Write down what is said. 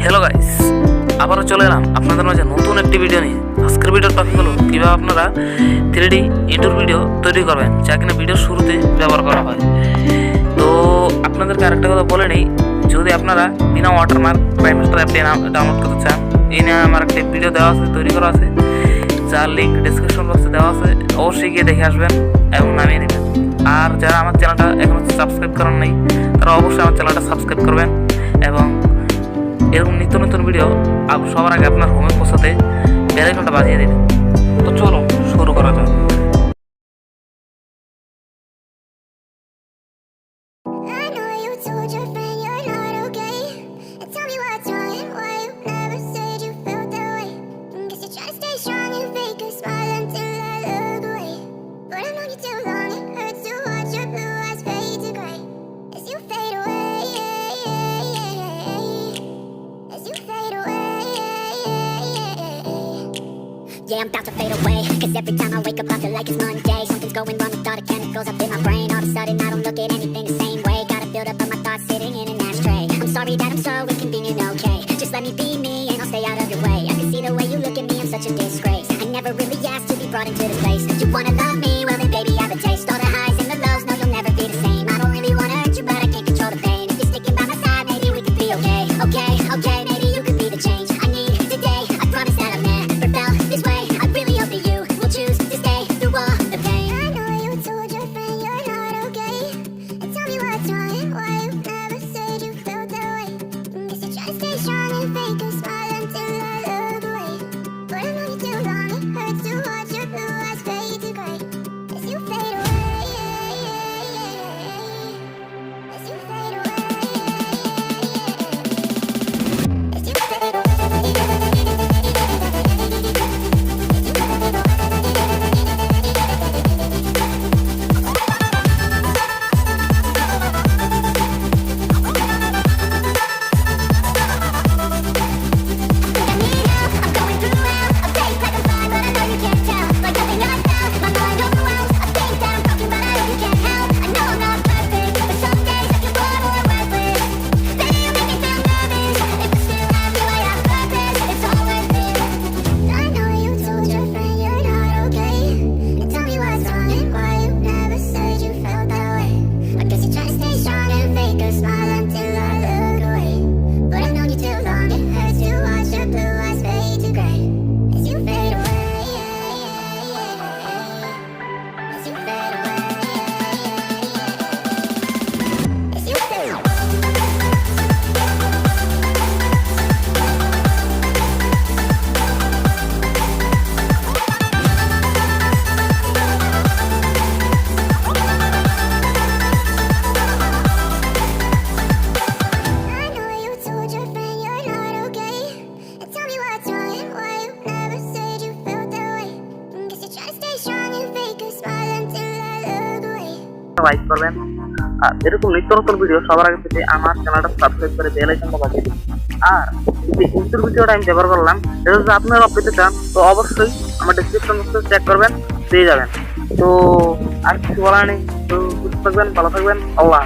Hello guys, আবারও চলে এলাম আপনাদের মাঝে নতুন একটি ভিডিও নিয়ে। আজকের ভিডিওর টপিক হলো কীভাবে আপনারা 3D ইন্ট্রো ভিডিও তৈরি করবেন, যা কিনা ভিডিওর শুরুতে ব্যবহার করা হয়। তো আপনাদেরকে আরেকটা কথা বলে নিই, যদি আপনারা বিনা ওয়াটারমার্ক কিনেমাস্টার অ্যাপটি ডাউনলোড করতে চান, এই নিয়ে আমার একটা ভিডিও দেওয়া আছে, তৈরি করা আছে, যার লিঙ্ক ডিসক্রিপশন বক্সে দেওয়া আছে। অবশ্যই গিয়ে দেখে আসবেন এবং নামিয়ে নেবেন। আর যারা আমার চ্যানেলটা এখনও সাবস্ক্রাইব করেন নাই, তারা অবশ্যই আমার চ্যানেলটা সাবস্ক্রাইব করবেন এবং এরকম নিত্য নতুন ভিডিও সবার আগে আপনার হোমে পৌঁছাতে বেল আইকনটা বাজিয়ে দেবেন। তো চলো শুরু করা যাক। Yeah, I'm about to fade away, cause every time I wake up I feel like it's Monday. Something's going wrong with all the chemicals up in my brain. All of a sudden I don't look at anything the same way. Gotta build up of my thoughts sitting in an ashtray. I'm sorry that I'm so inconvenient, okay. Just let me be me and I'll stay out of your way. I can see the way you look at me, I'm such a disgrace. I never really asked to be brought into this place. You wanna love me, well then baby I have a taste. All the highs and the lows, no you'll never be the same. I don't really wanna hurt you but I can't control the pain. If you're sticking by my side, maybe we could be okay. Okay, okay, maybe you could be the change I need today. I promise that I've never felt this way. Like করবেন আর এরকম নিত্য নতুন video সবার আগে পেতে আমার চ্যানেলটা subscribe করে বেল আইকনটা বাজিয়ে দিন। আর যে ইন্ট্রো ভিডিওটা আমি ব্যবহার করলাম, এটা যদি আপনারা পেতে চান তো অবশ্যই আমার ডেসক্রিপশন বক্সে চেক করবেন, পেয়ে যাবেন। তো আর কিছু বলার নেই, তো সুস্থ থাকবেন, ভালো থাকবেন, আল্লাহ।